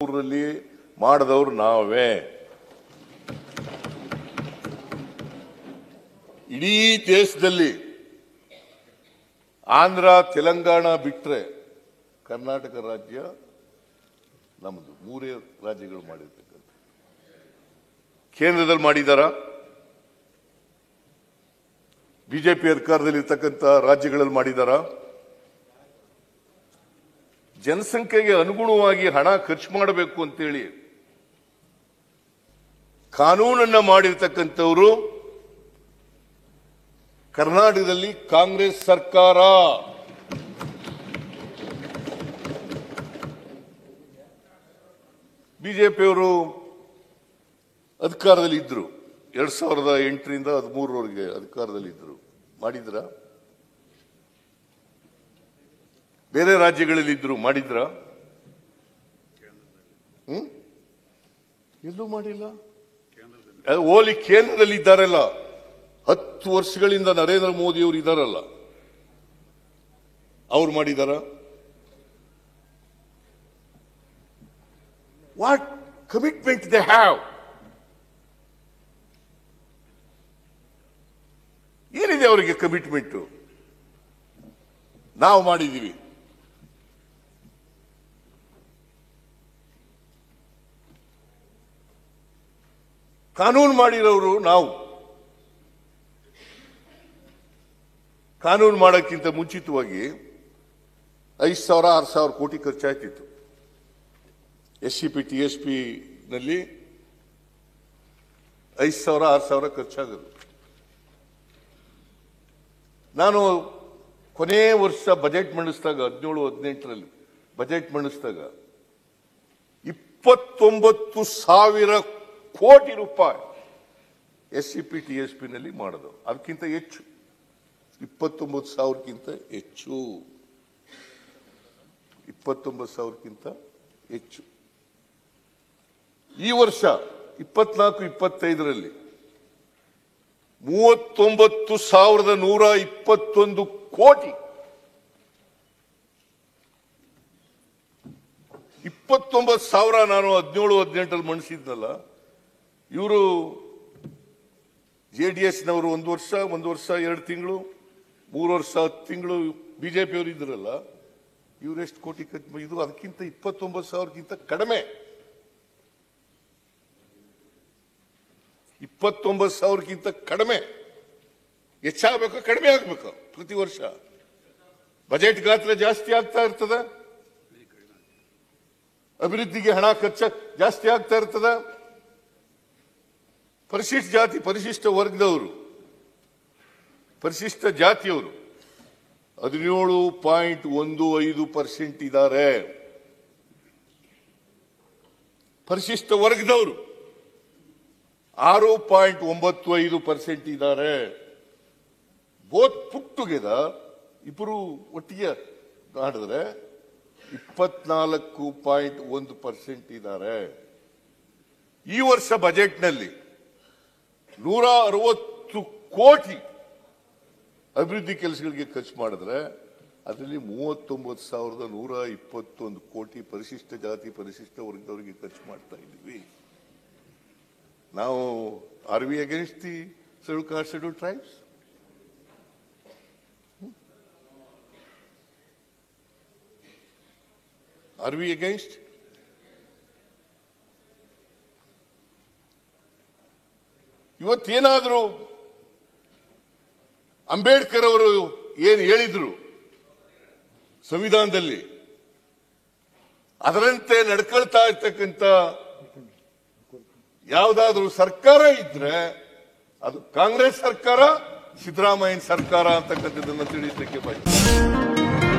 ಊರಲ್ಲಿ ಮಾಡಿದವರು ನಾವೇ. ಇಡೀ ದೇಶದಲ್ಲಿ ಆಂಧ್ರ ತೆಲಂಗಾಣ ಬಿಟ್ರೆ ಕರ್ನಾಟಕ ರಾಜ್ಯ ನಮ್ಮದು. ಮೂರೇ ರಾಜ್ಯಗಳು ಮಾಡಿರ್ತಕ್ಕಂಥ. ಕೇಂದ್ರದಲ್ಲಿ ಮಾಡಿದಾರ? ಬಿಜೆಪಿ ಅಧಿಕಾರದಲ್ಲಿರ್ತಕ್ಕಂಥ ರಾಜ್ಯಗಳಲ್ಲಿ ಮಾಡಿದಾರ? ಜನಸಂಖ್ಯೆಗೆ ಅನುಗುಣವಾಗಿ ಹಣ ಖರ್ಚು ಮಾಡಬೇಕು ಅಂತೇಳಿ ಕಾನೂನನ್ನ ಮಾಡಿರ್ತಕ್ಕಂಥವರು ಕರ್ನಾಟಕದಲ್ಲಿ ಕಾಂಗ್ರೆಸ್ ಸರ್ಕಾರ. ಬಿಜೆಪಿಯವರು ಅಧಿಕಾರದಲ್ಲಿ ಇದ್ರು. 2008ರಿಂದ 2013ರವರೆಗೆ ಅಧಿಕಾರದಲ್ಲಿ ಇದ್ರು. ಮಾಡಿದ್ರ? ಬೇರೆ ರಾಜ್ಯಗಳಲ್ಲಿ ಇದ್ರು, ಮಾಡಿದ್ರ? ಎಲ್ಲೂ ಮಾಡಿಲ್ಲ. ಓಲಿ ಕೇಂದ್ರದಲ್ಲಿ ಇದ್ದಾರಲ್ಲ, 10 ವರ್ಷಗಳಿಂದ ನರೇಂದ್ರ ಮೋದಿ ಅವರು ಇದ್ದಾರಲ್ಲ, ಅವ್ರು ಮಾಡಿದಾರ? What commitment they have? ಏನಿದೆ ಅವರಿಗೆ ಕಮಿಟ್ಮೆಂಟ್? ನಾವು ಮಾಡಿದೀವಿ. ಕಾನೂನು ಮಾಡಿರೋರು ನಾವು. ಕಾನೂನು ಮಾಡೋಕ್ಕಿಂತ ಮುಂಚಿತವಾಗಿ 5,000-6,000 ಕೋಟಿ ಖರ್ಚಾಯ್ತಿತ್ತು. SCP TSP ನಲ್ಲಿ 5,000-6,000 ಖರ್ಚಾಗೋದು. ನಾನು ಕೊನೆ ವರ್ಷ ಬಜೆಟ್ ಮಂಡಿಸಿದಾಗ 17-18ರಲ್ಲಿ ಬಜೆಟ್ ಮಂಡಿಸಿದಾಗ 29,000 ಕೋಟಿ ರೂಪಾಯಿ SCP TSP ನಲ್ಲಿ ಮಾಡೋದು. ಅದಕ್ಕಿಂತ ಹೆಚ್ಚು, 29,000ಕ್ಕಿಂತ ಹೆಚ್ಚು, 29,000ಕ್ಕಿಂತ ಹೆಚ್ಚು. ಈ ವರ್ಷ 24-25ರಲ್ಲಿ 39,121 ಕೋಟಿ. 29,000 ನಾನು 17-18ರಲ್ಲಿ ಮಂಡಿಸಿದ್ನಲ್ಲ. ಇವರು JDSನವರು 1 ವರ್ಷ 2 ತಿಂಗಳು, 3 ವರ್ಷ 10 ತಿಂಗಳು ಬಿಜೆಪಿಯವರು ಇದ್ರಲ್ಲ, ಇವರೆಷ್ಟು ಕೋಟಿ ಖರ್ಚು? ಇದು ಅದಕ್ಕಿಂತ 29,000ಕ್ಕಿಂತ ಕಡಿಮೆ. 29,000ಕ್ಕಿಂತ ಕಡಿಮೆ. ಹೆಚ್ಚಾಗಬೇಕು, ಕಡಿಮೆ ಆಗಬೇಕು? ಪ್ರತಿ ವರ್ಷ ಬಜೆಟ್ ಗಾತ್ರ ಜಾಸ್ತಿ ಆಗ್ತಾ ಇರ್ತದ, ಅಭಿವೃದ್ಧಿಗೆ ಹಣ ಖರ್ಚು ಜಾಸ್ತಿ ಆಗ್ತಾ ಇರ್ತದ. ಪರಿಶಿಷ್ಟ ಜಾತಿ, ಪರಿಶಿಷ್ಟ ವರ್ಗದವರು, ಪರಿಶಿಷ್ಟ ಜಾತಿಯವರು 17.15% ಇದ್ದಾರೆ. ಪರಿಶಿಷ್ಟ ವರ್ಗದವರು 6.95% ಇದ್ದಾರೆ. ಬೋತ್ ಪುಟ್ ಟುಗೆದರ್ ಇಬ್ಬರು ಒಟ್ಟಿಗೆ ಮಾಡಿದ್ರೆ 24.1% ಇದ್ದಾರೆ. ಈ ವರ್ಷ ಬಜೆಟ್ನಲ್ಲಿ 160 ಕೋಟಿ ಅಭಿವೃದ್ಧಿ ಕೆಲಸಗಳಿಗೆ ಖರ್ಚು ಮಾಡಿದ್ರೆ ಅದರಲ್ಲಿ 39,121 ಕೋಟಿ ಪರಿಶಿಷ್ಟ ಜಾತಿ, ಪರಿಶಿಷ್ಟ ವರ್ಗದವರಿಗೆ ಖರ್ಚು ಮಾಡ್ತಾ ಇದ್ದೀವಿ. ನಾವು are we against the schedule caste, schedule tribes? Are we against? ಇವತ್ತೇನಾದರೂ ಅಂಬೇಡ್ಕರ್ ಅವರು ಏನು ಹೇಳಿದ್ರು ಸಂವಿಧಾನದಲ್ಲಿ, ಅದರಂತೆ ನಡ್ಕೊಳ್ತಾ ಇರ್ತಕ್ಕಂಥ ಯಾವುದಾದ್ರೂ ಸರ್ಕಾರ ಇದ್ರೆ ಅದು ಕಾಂಗ್ರೆಸ್ ಸರ್ಕಾರ, ಸಿದ್ದರಾಮಯ್ಯ ಸರ್ಕಾರ ಅಂತಕ್ಕಂಥದ್ದನ್ನು ತಿಳಿಸಲಿಕ್ಕೆ ಬಯಸ್ತೀನಿ.